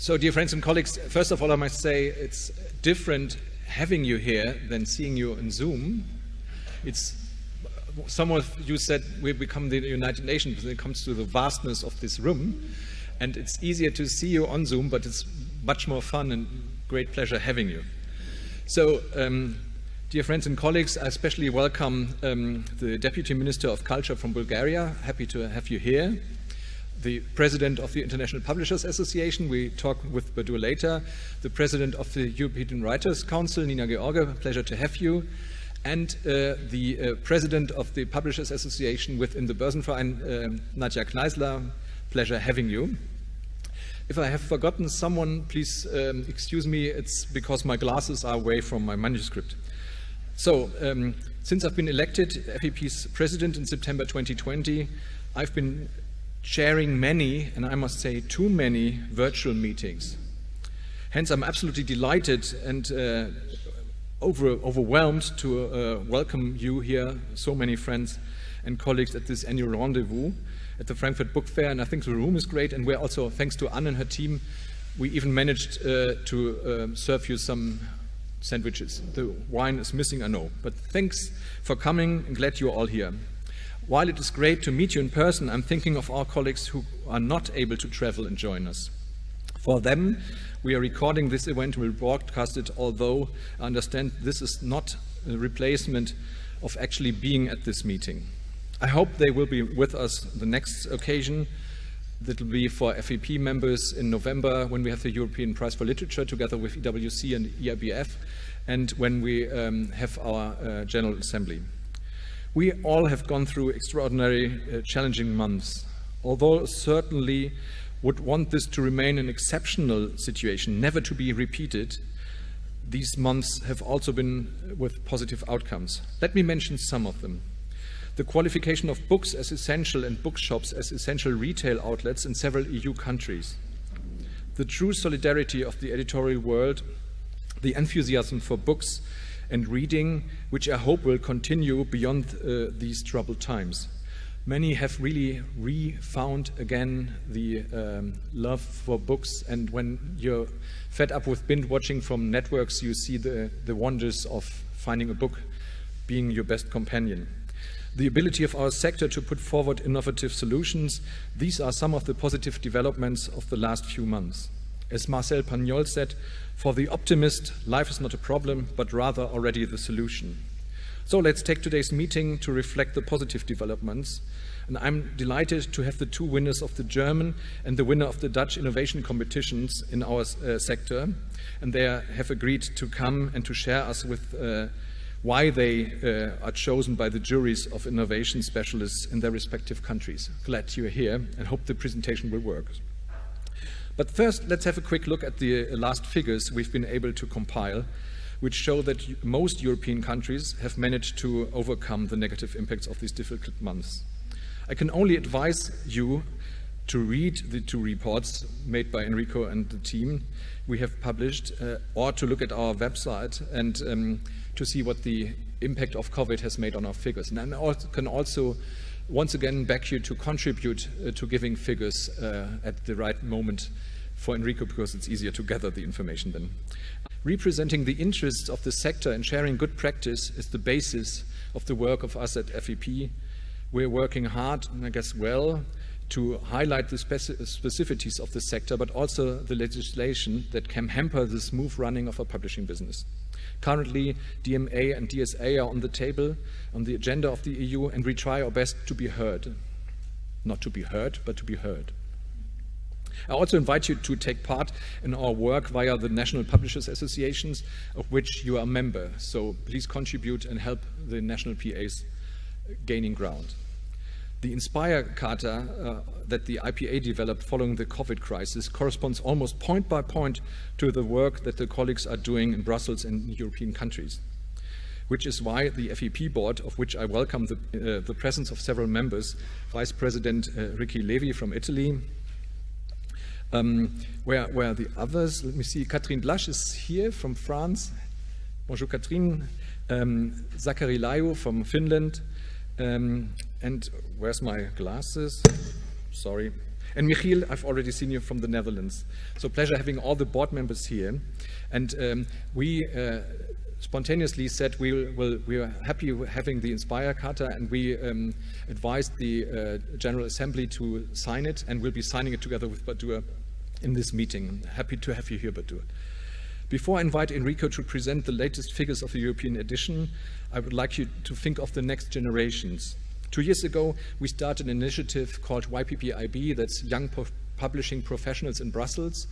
So, dear friends and colleagues, first of all, I must say it's different having you here than seeing you on Zoom. Some of you said we become the United Nations when it comes to the vastness of this room, and it's easier to see you on Zoom, but it's much more fun and great pleasure having you. So, dear friends and colleagues, I especially welcome the Deputy Minister of Culture from Bulgaria. Happy to have you here. The President of the International Publishers Association, we talk with Badur later. The President of the European Writers Council, Nina George, pleasure to have you. And the President of the Publishers Association within the Börsenverein, Nadja Kneisler, pleasure having you. If I have forgotten someone, please excuse me, it's because my glasses are away from my manuscript. So, since I've been elected FEP's President in September 2020, I've been chairing many, and I must say too many, virtual meetings. Hence, I'm absolutely delighted and overwhelmed to welcome you here, so many friends and colleagues at this annual rendezvous at the Frankfurt Book Fair, and I think the room is great, and we're also, thanks to Anne and her team, we even managed to serve you some sandwiches. The wine is missing, I know, but thanks for coming, and glad you're all here. While it is great to meet you in person, I'm thinking of our colleagues who are not able to travel and join us. For them, we are recording this event and will broadcast it, although I understand this is not a replacement of actually being at this meeting. I hope they will be with us the next occasion. That will be for FEP members in November when we have the European Prize for Literature together with EWC and EIBF, and when we have our General Assembly. We all have gone through extraordinary, challenging months. Although certainly would want this to remain an exceptional situation, never to be repeated, these months have also been with positive outcomes. Let me mention some of them. The qualification of books as essential and bookshops as essential retail outlets in several EU countries. The true solidarity of the editorial world, the enthusiasm for books and reading, which I hope will continue beyond these troubled times. Many have really re-found again the love for books, and when you're fed up with binge watching from networks, you see the wonders of finding a book being your best companion. The ability of our sector to put forward innovative solutions, these are some of the positive developments of the last few months. As Marcel Pagnol said, for the optimist, life is not a problem, but rather already the solution. So let's take today's meeting to reflect the positive developments. And I'm delighted to have the two winners of the German and the winner of the Dutch innovation competitions in our sector. And they have agreed to come and to share us with why they are chosen by the juries of innovation specialists in their respective countries. Glad you're here and hope the presentation will work. But first, let's have a quick look at the last figures we've been able to compile, which show that most European countries have managed to overcome the negative impacts of these difficult months. I can only advise you to read the two reports made by Enrico and the team we have published, or to look at our website and to see what the impact of COVID has made on our figures. And I can also once again beg you to contribute to giving figures at the right moment for Enrico, because it's easier to gather the information then. Representing the interests of the sector and sharing good practice is the basis of the work of us at FEP. We're working hard, and I guess well, to highlight the specificities of the sector, but also the legislation that can hamper the smooth running of a publishing business. Currently, DMA and DSA are on the table, on the agenda of the EU, and we try our best to be heard. Not to be heard, but to be heard. I also invite you to take part in our work via the National Publishers Associations, of which you are a member. So please contribute and help the national PAs gaining ground. The Inspire Charter that the IPA developed following the COVID crisis corresponds almost point by point to the work that the colleagues are doing in Brussels and European countries, which is why the FEP board, of which I welcome the presence of several members, Vice President Ricky Levi from Italy, where are the others? Let me see, Catherine Blasch is here from France. Bonjour Catherine. Zachary Layo from Finland. And where's my glasses? Sorry. And Michiel, I've already seen you from the Netherlands. So pleasure having all the board members here. And we spontaneously said we are happy having the Inspire Charta, and we advised the General Assembly to sign it, and we'll be signing it together with Badur in this meeting. Happy to have you here, Badur. Before I invite Enrico to present the latest figures of the European edition, I would like you to think of the next generations. 2 years ago, we started an initiative called YPPIB, that's Young Publishing Professionals in Brussels,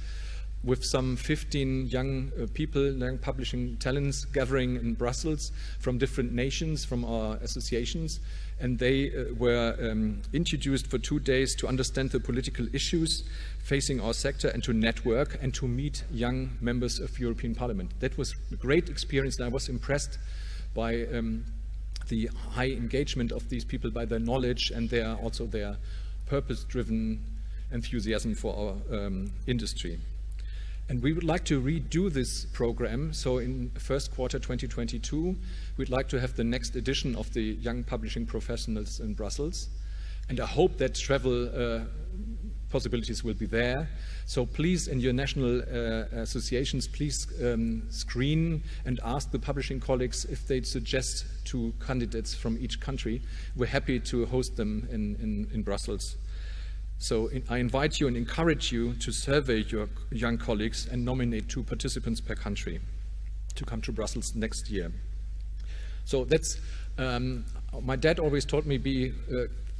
with some 15 young people, young publishing talents gathering in Brussels from different nations, from our associations, and they were introduced for 2 days to understand the political issues facing our sector and to network and to meet young members of European Parliament. That was a great experience, and I was impressed by the high engagement of these people, by their knowledge and also their purpose-driven enthusiasm for our industry. And we would like to redo this program. So in first quarter 2022, we'd like to have the next edition of the Young Publishing Professionals in Brussels. And I hope that travel possibilities will be there. So please, in your national associations, please screen and ask the publishing colleagues if they'd suggest 2 candidates from each country. We're happy to host them in Brussels. So I invite you and encourage you to survey your young colleagues and nominate 2 participants per country to come to Brussels next year. So that's, my dad always told me be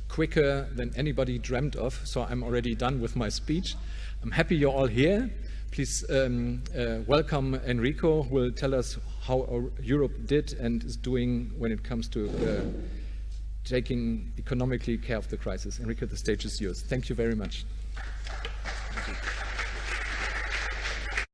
quicker than anybody dreamt of, so I'm already done with my speech. I'm happy you're all here. Please welcome Enrico, who will tell us how Europe did and is doing when it comes to taking economically care of the crisis. Enrico, the stage is yours. Thank you very much.